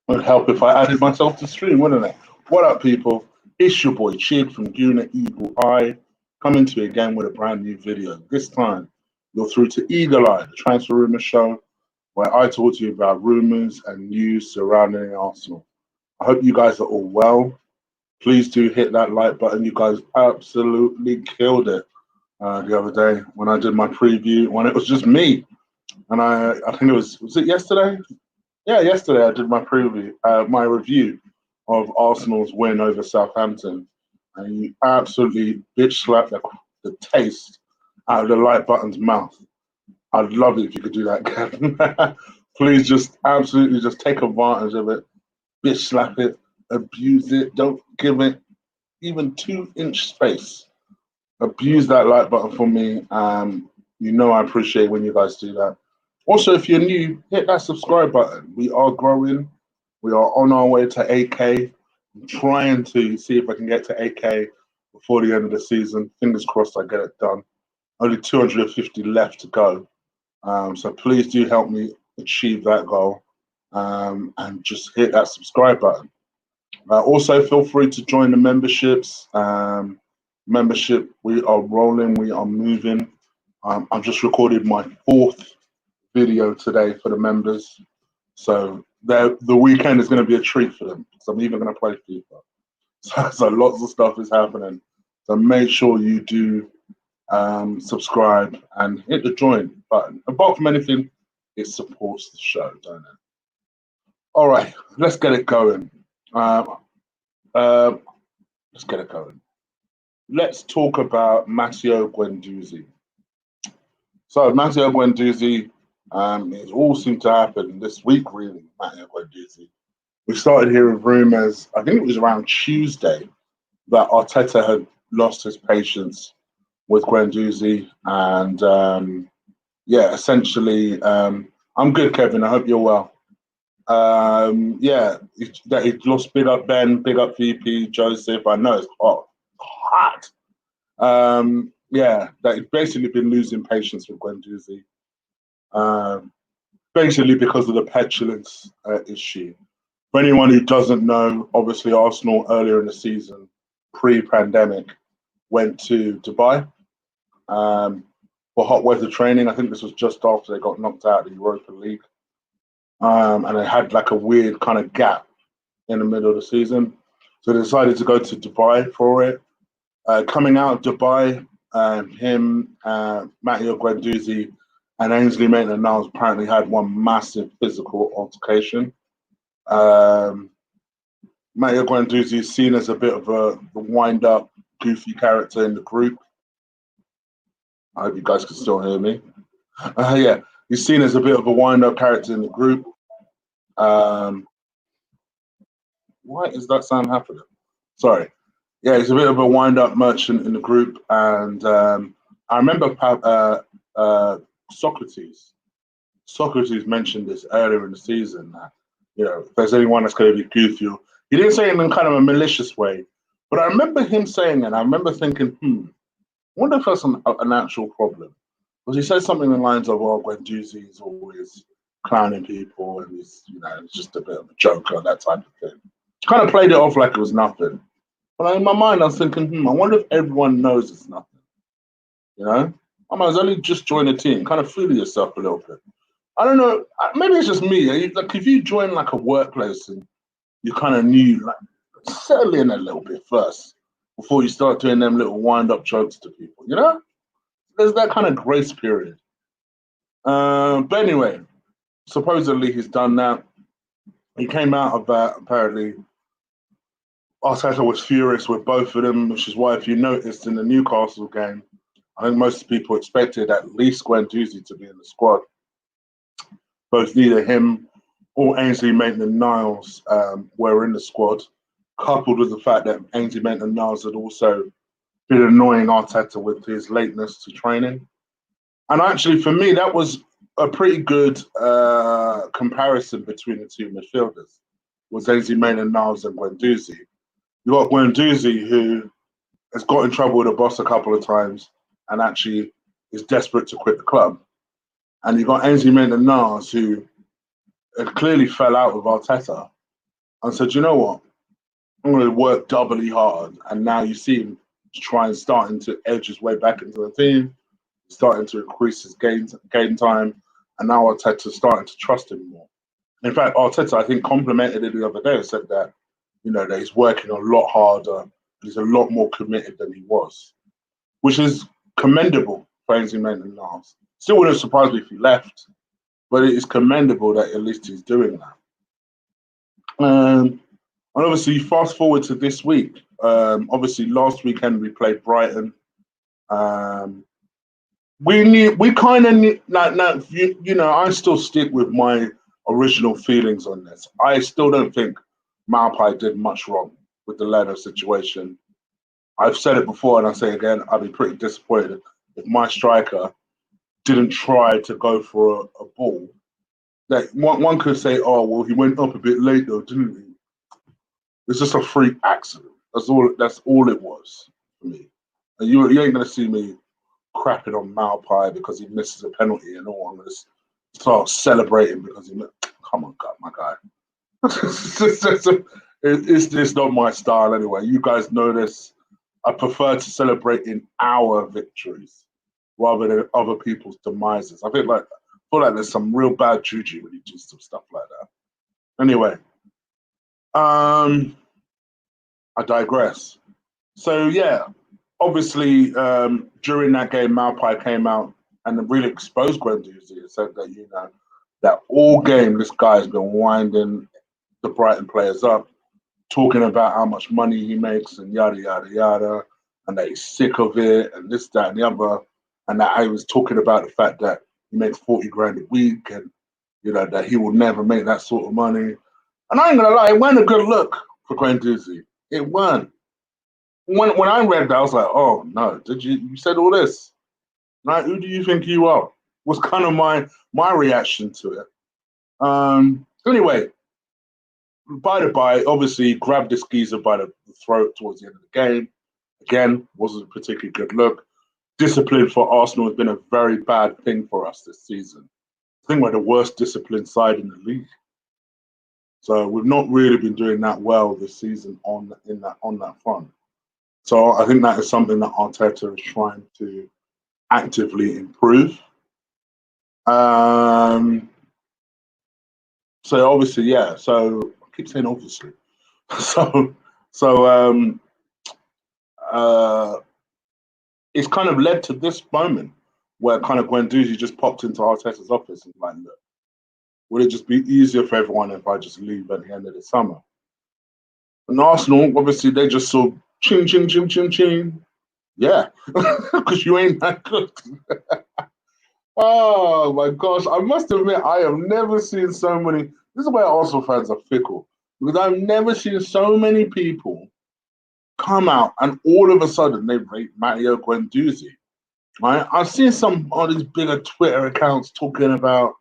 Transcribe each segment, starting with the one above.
It would help if I added myself to stream, wouldn't it? What up, people? It's your boy Chid from Guna Eagle Eye, coming to you again with a brand new video. This time, you're through to Eagle Eye, the transfer rumour show, where I talk to you about rumours and news surrounding Arsenal. I hope you guys are all well. Please do hit that like button. You guys absolutely killed it the other day when I did my preview, when it was just me. And I think it was it yesterday? Yeah, yesterday I did my preview, my review of Arsenal's win over Southampton, and you absolutely bitch slapped the taste out of the like button's mouth. I'd love it if you could do that, Kevin. Please just absolutely just take advantage of it, bitch slap it, abuse it, don't give it even 2-inch space. Abuse that like button for me. You know I appreciate when you guys do that. Also, if you're new, hit that subscribe button. We are growing. We are on our way to 8K. I'm trying to see if I can get to 8K before the end of the season. Fingers crossed I get it done. Only 250 left to go. So please do help me achieve that goal. And just hit that subscribe button. Also, feel free to join the memberships. Membership, we are rolling. We are moving. I've just recorded my 4th video today for the members, so the weekend is going to be a treat for them because I'm even going to play FIFA. So lots of stuff is happening. So make sure you do subscribe and hit the join button. Apart from anything, it supports the show, don't it? All right, let's get it going. Let's get it going. Let's talk about Matteo Guendouzi. So Matteo Guendouzi. It all seemed to happen this week, really, Matteo Guendouzi. We started hearing rumours, I think it was around Tuesday, that Arteta had lost his patience with Guendouzi. And essentially, I'm good, Kevin. I hope you're well. That he lost. Big up Ben, big up VP, Joseph. I know it's hot. That he's basically been losing patience with Guendouzi. Basically because of the petulance issue. For anyone who doesn't know, obviously Arsenal earlier in the season, pre-pandemic, went to Dubai for hot weather training. I think this was just after they got knocked out of the Europa League. And they had like a weird kind of gap in the middle of the season. So they decided to go to Dubai for it. Coming out of Dubai, Matteo Guendouzi, and Ainsley Maitland-Niles apparently had one massive physical altercation. Matteo Guendouzi is seen as a bit of a wind-up, goofy character in the group. I hope you guys can still hear me. He's seen as a bit of a wind-up character in the group. Why is that sound happening? Sorry. Yeah, he's a bit of a wind-up merchant in the group. And I remember Socrates mentioned this earlier in the season that, if there's anyone that's going to be goofy, he didn't say it in kind of a malicious way, but I remember him saying it. I remember thinking, I wonder if that's an actual problem. Because he said something in the lines of, well, Guendouzi is always clowning people and he's, it's just a bit of a joker, that type of thing. Kind of played it off like it was nothing. But in my mind, I was thinking, I wonder if everyone knows it's nothing. I might as well just join a team, kind of fool yourself a little bit. I don't know, maybe it's just me. Like if you join like a workplace and you kind of knew, like settle in a little bit first before you start doing them little wind-up jokes to people, There's that kind of grace period. But anyway, supposedly he's done that. He came out of that, apparently. Arteta was furious with both of them, which is why if you noticed in the Newcastle game, I think most people expected at least Guendouzi to be in the squad. Both neither him or Ainsley Maitland-Niles were in the squad, coupled with the fact that Ainsley Maitland-Niles had also been annoying Arteta with his lateness to training. And actually, for me, that was a pretty good comparison between the two midfielders, was Ainsley Maitland-Niles and Guendouzi. You got Guendouzi, who has got in trouble with the boss a couple of times and actually is desperate to quit the club. And you got Ainsley Maitland-Niles, who had clearly fell out with Arteta and said, you know what, I'm going to work doubly hard. And now you see him starting to edge his way back into the team, starting to increase his game time, and now Arteta's starting to trust him more. In fact, Arteta, I think, complimented it the other day and said that, that he's working a lot harder and he's a lot more committed than he was, which is commendable for Ainsley Maitland-Niles. Still wouldn't surprise me if he left, but it is commendable that at least he's doing that. And obviously, fast forward to this week. Obviously, last weekend we played Brighton. We kind of knew, I still stick with my original feelings on this. I still don't think Maupay did much wrong with the Leno situation. I've said it before and I say again, I'd be pretty disappointed if my striker didn't try to go for a ball. That one could say, oh, well, he went up a bit late though, didn't he? It's just a freak accident. That's all it was for me. And you ain't going to see me crapping on Maupay because he misses a penalty and all. I'm going to start celebrating because come on, God, my guy. It's not my style anyway. You guys know this. I prefer to celebrate in our victories rather than other people's demises. I feel like there's some real bad juju when you do some stuff like that. Anyway, I digress. So yeah, obviously during that game, Maupay came out and really exposed Guendouzi and said that that all game this guy's been winding the Brighton players up, talking about how much money he makes and yada yada yada, and that he's sick of it and this, that, and the other, and that he was talking about the fact that he makes 40 grand a week and that he will never make that sort of money. And I ain't gonna lie, it wasn't a good look for Guendouzi. It wasn't. When I read that, I was like, oh no, you said all this? Right? Who do you think you are? Was kind of my reaction to it. Anyway, by the by, obviously grabbed this geezer by the throat towards the end of the game. Again, wasn't a particularly good look. Discipline for Arsenal has been a very bad thing for us this season. I think we're the worst disciplined side in the league. So we've not really been doing that well this season on that front. So I think that is something that Arteta is trying to actively improve. So obviously, yeah. So I keep saying obviously. It's kind of led to this moment where kind of Guendouzi just popped into Arteta's office and like, look, would it just be easier for everyone if I just leave at the end of the summer? And Arsenal, obviously, they just saw ching, ching, ching, ching, ching. Yeah, because you ain't that good. Oh my gosh, I must admit, I have never seen so many. This is why Arsenal fans are fickle, because I've never seen so many people come out and all of a sudden they rate Matteo Guendouzi. Right? I've seen some of these bigger Twitter accounts talking about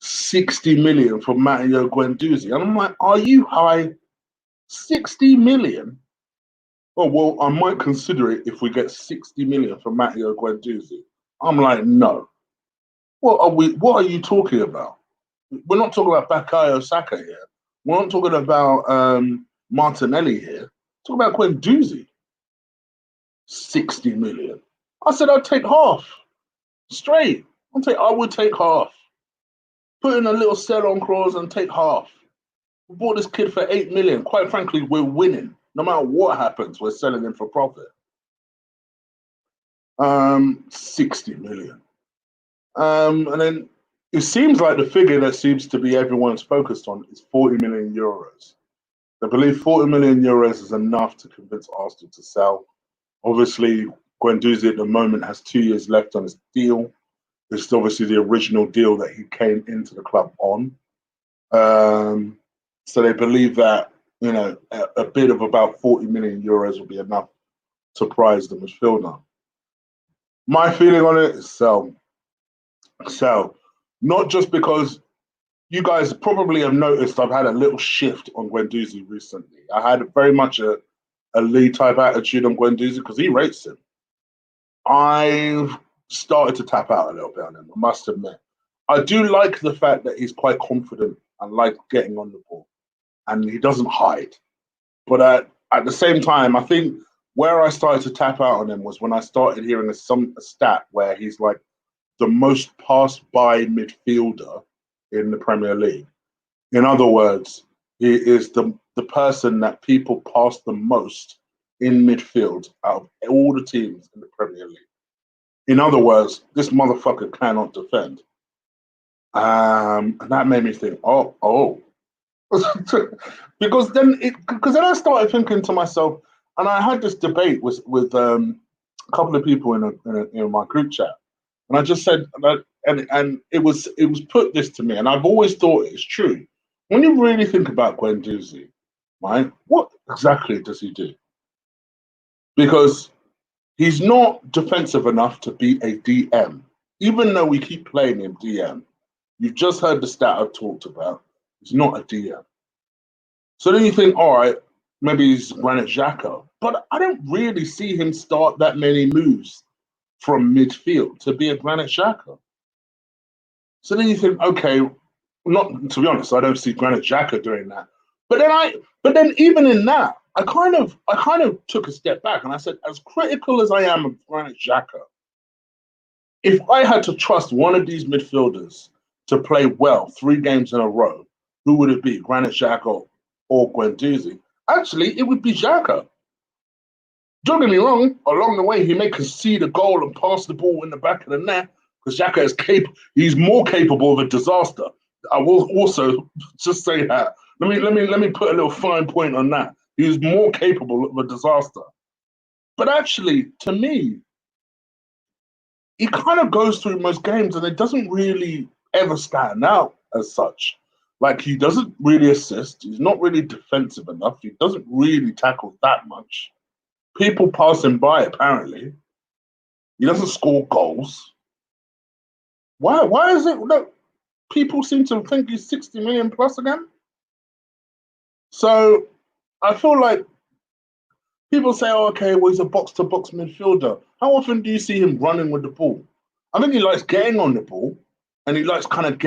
60 million for Matteo Guendouzi. And I'm like, are you high? 60 million? Oh, well, I might consider it if we get 60 million for Matteo Guendouzi. I'm like, no. What are you talking about? We're not talking about Bukayo Saka here. We're not talking about Martinelli here. We're talking about Guendouzi. 60 million. I said I'd take half. Straight. I would take half. Put in a little sell-on clause and take half. We bought this kid for 8 million. Quite frankly, we're winning. No matter what happens, we're selling him for profit. 60 million. And then it seems like the figure that seems to be everyone's focused on is 40 million euros. I believe 40 million euros is enough to convince Arsenal to sell. Obviously, Guendouzi at the moment has 2 years left on his deal. It's obviously the original deal that he came into the club on. So they believe that a bid of about 40 million euros will be enough to prize the midfielder. My feeling on it is sell. Sell. Not just because you guys probably have noticed I've had a little shift on Guendouzi recently. I had very much a Lee type attitude on Guendouzi because he rates him. I've started to tap out a little bit on him, I must admit. I do like the fact that he's quite confident and like getting on the ball. and he doesn't hide. But at the same time, I think where I started to tap out on him was when I started hearing a stat where he's like the most passed by midfielder in the Premier League. In other words, he is the person that people pass the most in midfield out of all the teams in the Premier League. In other words, this motherfucker cannot defend. And that made me think, oh. because then I started thinking to myself, and I had this debate with a couple of people in my group chat, and I just said, and it was put this to me, and I've always thought it's true. When you really think about Guendouzi, right, what exactly does he do? Because he's not defensive enough to be a DM, even though we keep playing him DM. You've just heard the stat I've talked about. He's not a DM. So then you think, all right, maybe he's Granit Xhaka, but I don't really see him start that many moves from midfield to be a Granit Xhaka. So then you think, okay, not to be honest, I don't see Granit Xhaka doing that. But then even in that, I kind of took a step back and I said, as critical as I am of Granit Xhaka, if I had to trust one of these midfielders to play well 3 games in a row, who would it be, Granit Xhaka or Guendouzi? Actually, it would be Xhaka. Don't get me wrong, along the way, he may concede a goal and pass the ball in the back of the net because Xhaka is he's more capable of a disaster. I will also just say that. Let me put a little fine point on that. He's more capable of a disaster. But actually, to me, he kind of goes through most games and it doesn't really ever stand out as such. Like, he doesn't really assist. He's not really defensive enough. He doesn't really tackle that much. People pass him by, apparently. He doesn't score goals. Why is it that people seem to think he's 60 million plus again? So I feel like people say, oh, okay, well, he's a box-to-box midfielder. How often do you see him running with the ball? I think he likes getting on the ball and he likes kind of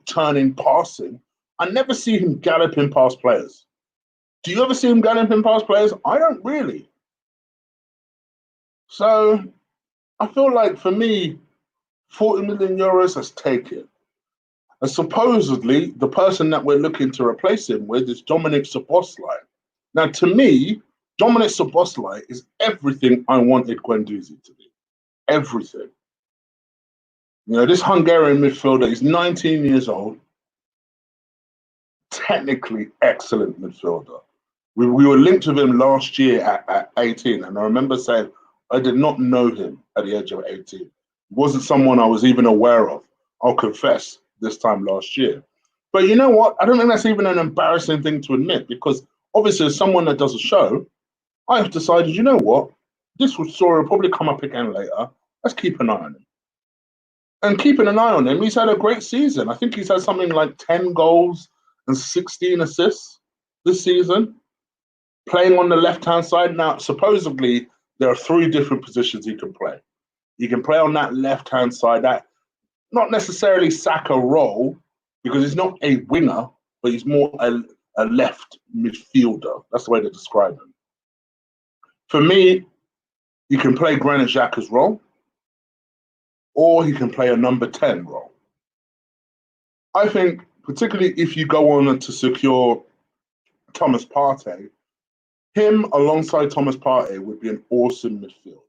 turning, passing. I never see him galloping past players. Do you ever see him galloping past players? I don't really. So I feel like for me, 40 million euros, let's take it. And supposedly, the person that we're looking to replace him with is Dominic Szoboszlai. Now, to me, Dominic Szoboszlai is everything I wanted Guendouzi to be. Everything. You know, this Hungarian midfielder is 19 years old, technically excellent midfielder. We were linked with him last year at 18, and I remember saying I did not know him at the age of 18. He wasn't someone I was even aware of, I'll confess, this time last year. But you know what? I don't think that's even an embarrassing thing to admit, because obviously as someone that does a show, I've decided, you know what? This story will probably come up again later. Let's keep an eye on him. And keeping an eye on him, he's had a great season. I think he's had something like 10 goals and 16 assists this season, playing on the left-hand side. Now, supposedly, there are 3 different positions he can play. He can play on that left-hand side, that not necessarily Saka role, because he's not a winger, but he's more a left midfielder. That's the way to describe him. For me, he can play Granit Xhaka's role, or he can play a number 10 role. I think, particularly if you go on to secure Thomas Partey, him alongside Thomas Partey would be an awesome midfield.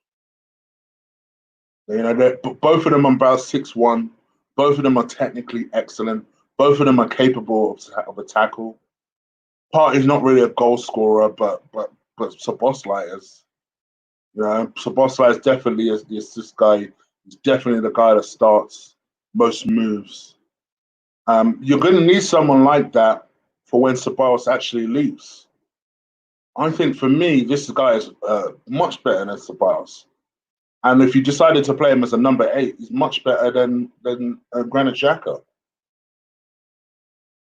You know, both of them are about 6'1". Both of them are technically excellent. Both of them are capable of a tackle. Partey's not really a goal scorer, but Szoboszlai is. You know, Szoboszlai is definitely the assist guy. He's definitely the guy that starts most moves. You're going to need someone like that for when Ceballos actually leaves. I think for me, this guy is much better than Ceballos. And if you decided to play him as a number 8, he's much better than Granit Xhaka.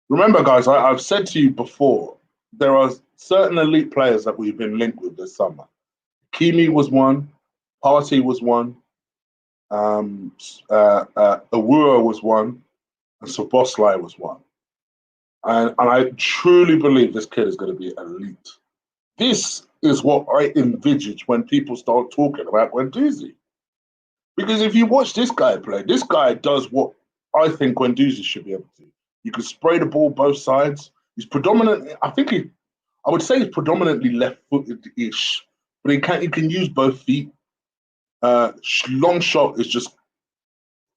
Remember, guys, I've said to you before, there are certain elite players that we've been linked with this summer. Kimi was one, Partey was one, Abour was one, and Szoboszlai was one. and I truly believe this kid is going to be elite. This is what I envisage when people start talking about Guendouzi. Because if you watch this guy play, this guy does what I think Guendouzi should be able to do. You can spray the ball both sides. He's predominantly, I would say he's predominantly left-footed-ish, but he can use both feet. Long shot is just,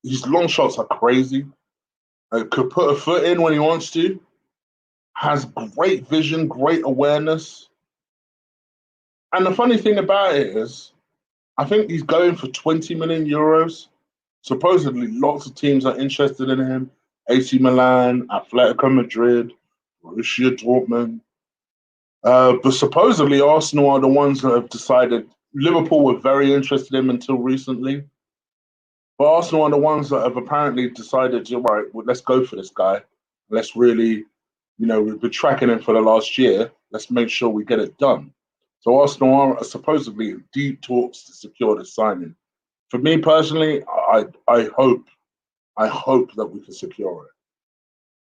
his long shots are crazy. Could put a foot in when he wants to. Has great vision, great awareness. And the funny thing about it is, I think he's going for 20 million euros. Supposedly, lots of teams are interested in him. AC Milan, Atletico Madrid, Borussia Dortmund. But supposedly, Arsenal are the ones that have decided. Liverpool were very interested in him until recently. But Arsenal are the ones that have apparently decided, you're right, well, let's go for this guy. Let's really, we've been tracking him for the last year. Let's make sure we get it done. So Arsenal are supposedly in deep talks to secure this signing. For me personally, I hope that we can secure it.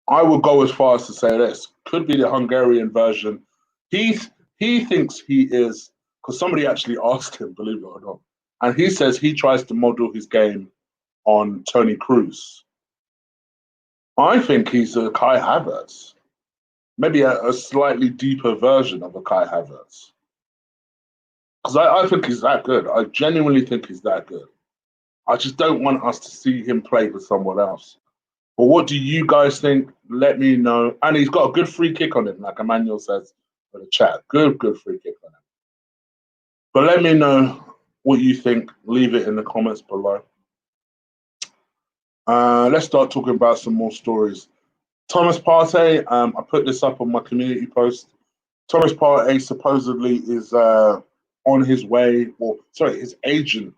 I would go as far as to say this could be the Hungarian version. He thinks he is, because somebody actually asked him, believe it or not, and he says he tries to model his game on Toni Kroos. I think he's a Kai Havertz, maybe a slightly deeper version of a Kai Havertz. Because I think he's that good. I genuinely think he's that good. I just don't want us to see him play for someone else. But what do you guys think? Let me know. And he's got a good free kick on him, like Emmanuel says in the chat. Good free kick on him. But let me know what you think. Leave it in the comments below. Let's start talking about some more stories. Thomas Partey, I put this up on my community post. Thomas Partey supposedly is on his way, his agent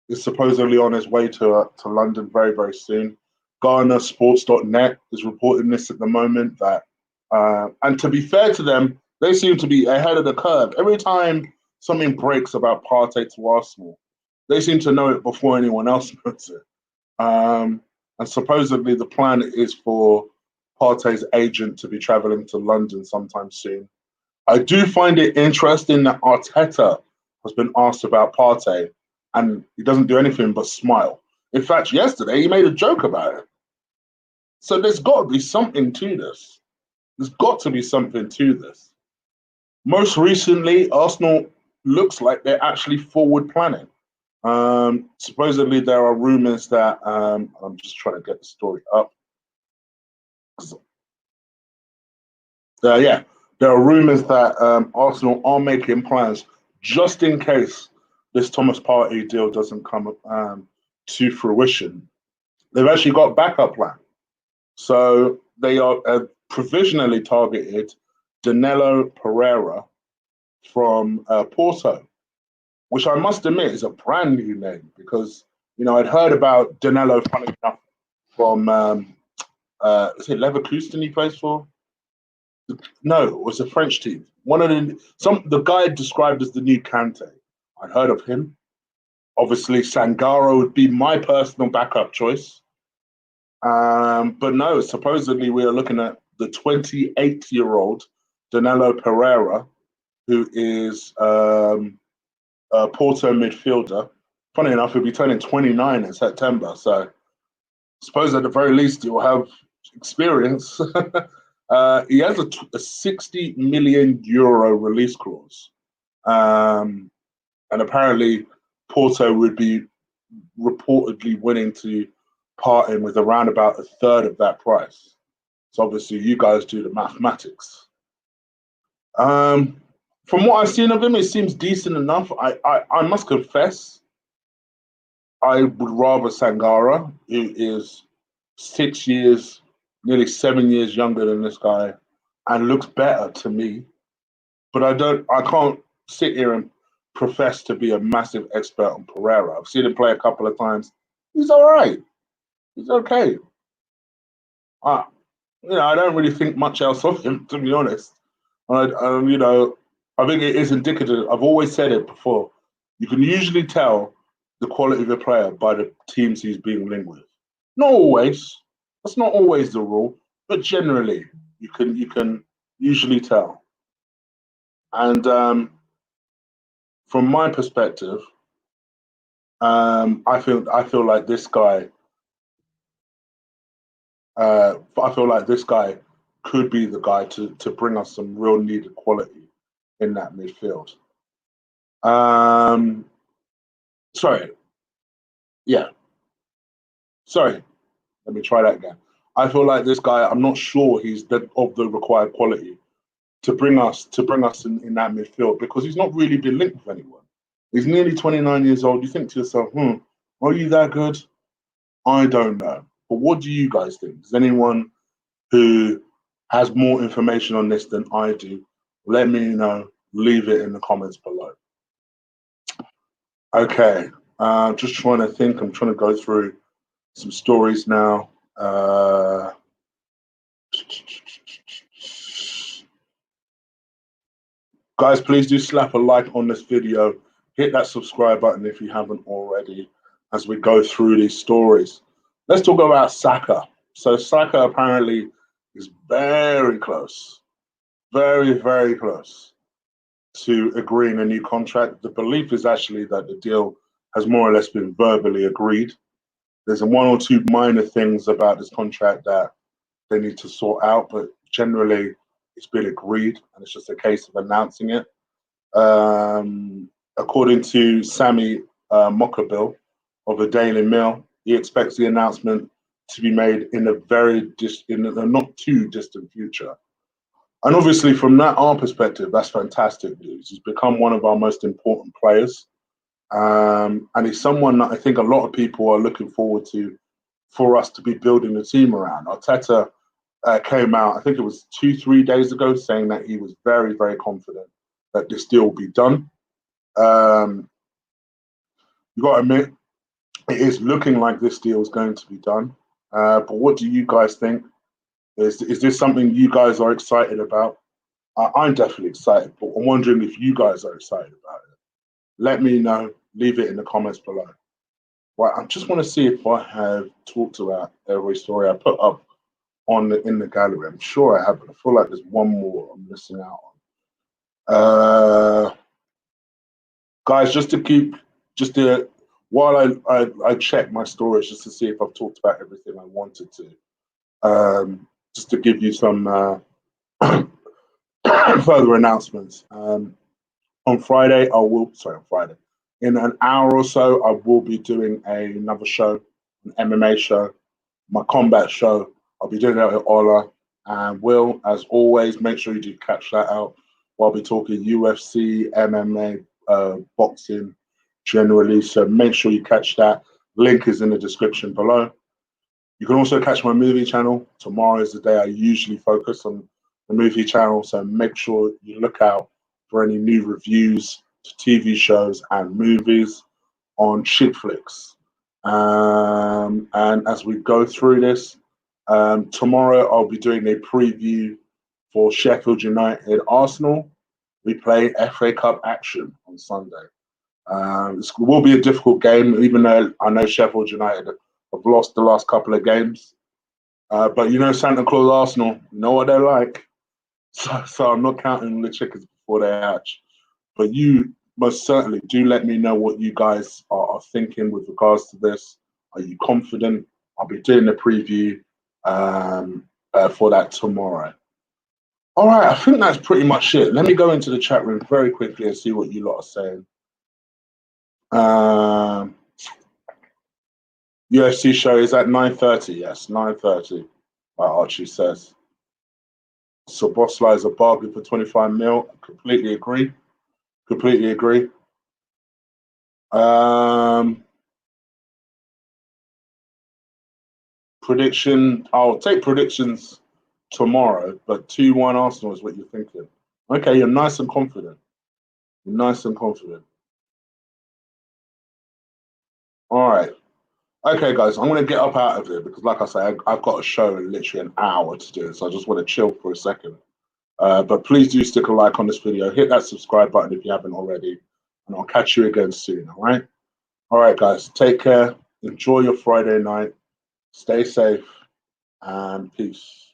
is supposedly on his way to London very, very soon. GhanaSports.net is reporting this at the moment that, and to be fair to them, they seem to be ahead of the curve. Every time something breaks about Partey to Arsenal, they seem to know it before anyone else knows it. And supposedly the plan is for Partey's agent to be traveling to London sometime soon. I do find it interesting that Arteta has been asked about Partey, and he doesn't do anything but smile. In fact, yesterday he made a joke about it. So there's got to be something to this. There's got to be something to this. Most recently, Arsenal looks like they're actually forward planning. Supposedly there are rumors that, I'm just trying to get the story up. There are rumors that Arsenal are making plans just in case this Thomas Partey deal doesn't come to fruition. They've actually got a backup plan. So they are provisionally targeted Danilo Pereira from Porto, which I must admit is a brand new name because, I'd heard about Danilo, funny enough, from, is it Leverkusen he plays for? No, it was a French team. The guy described as the new Kante. I'd heard of him. Obviously, Sangaro would be my personal backup choice. But no, supposedly we are looking at the 28-year-old Danilo Pereira, who is a Porto midfielder. Funny enough, he'll be turning 29 in September. So I suppose at the very least he'll have experience. He has a 60 million euro release clause. And apparently Porto would be reportedly willing to part in with around about a third of that price. So obviously you guys do the mathematics. From what I've seen of him, it seems decent enough. I must confess, I would rather Sangara, who is 6 years, nearly 7 years younger than this guy, and looks better to me. But I can't sit here and profess to be a massive expert on Pereira. I've seen him play a couple of times. He's all right. He's okay. I don't really think much else of him, to be honest. I think it is indicative. I've always said it before. You can usually tell the quality of a player by the teams he's being linked with. Not always. That's not always the rule, but generally You can usually tell. And from my perspective, I feel like this guy. I feel like this guy could be the guy to bring us some real needed quality in that midfield. Sorry, yeah, sorry. Let me try that again. I feel like this guy. I'm not sure he's of the required quality to bring us in that midfield because he's not really been linked with anyone. He's nearly 29 years old. You think to yourself, are you that good? I don't know. But what do you guys think? Does anyone who has more information on this than I do, let me know. Leave it in the comments below. Okay, just trying to think. I'm trying to go through some stories now. Guys, please do slap a like on this video. Hit that subscribe button if you haven't already as we go through these stories. Let's talk about Saka. So Saka apparently is very close, very, very close to agreeing a new contract. The belief is actually that the deal has more or less been verbally agreed. There's one or two minor things about this contract that they need to sort out, but generally it's been agreed and it's just a case of announcing it. According to Sammy Mockabill of the Daily Mail, he expects the announcement to be made in a not too distant future. And obviously, from our perspective, that's fantastic news. He's become one of our most important players. And he's someone that I think a lot of people are looking forward to for us to be building the team around. Arteta came out, I think it was 2-3 days ago, saying that he was very, very confident that this deal will be done. You got to admit, it is looking like this deal is going to be done. But what do you guys think? Is this something you guys are excited about? I'm definitely excited, but I'm wondering if you guys are excited about it. Let me know. Leave it in the comments below. Right, I just want to see if I have talked about every story I put up in the gallery. I'm sure I haven't. I feel like there's one more I'm missing out on. Guys, while I check my storage just to see if I've talked about everything I wanted to, just to give you some further announcements. On Friday, on Friday, in an hour or so, I will be doing another show, an MMA show, my combat show. I'll be doing that with Ola and Will. As always, make sure you do catch that out. I'll be talking UFC, MMA, boxing generally. So make sure you catch that. Link is in the description below. You can also catch my movie channel. Tomorrow is the day I usually focus on the movie channel. So make sure you look out for any new reviews to TV shows and movies on Shitflix. And as we go through this, tomorrow I'll be doing a preview for Sheffield United Arsenal. We play FA Cup action on Sunday. It will be a difficult game, even though I know Sheffield United have lost the last couple of games. But you know Santa Claus Arsenal, you know what they're like. So I'm not counting the chickens before they hatch. But you most certainly do let me know what you guys are thinking with regards to this. Are you confident? I'll be doing the preview for that tomorrow. All right, I think that's pretty much it. Let me go into the chat room very quickly and see what you lot are saying. UFC show is at 9:30. Yes, 9:30. Archie says. So Bossla is a bargain for 25 mil. Completely agree. Completely agree. Prediction. I'll take predictions tomorrow, but 2-1 Arsenal is what you're thinking. Okay, you're nice and confident. You're nice and confident. All right. Okay, guys, I'm going to get up out of here because, like I say, I've got a show in literally an hour to do, so I just want to chill for a second. But please do stick a like on this video. Hit that subscribe button if you haven't already, and I'll catch you again soon, all right? All right, guys, take care. Enjoy your Friday night. Stay safe, and peace.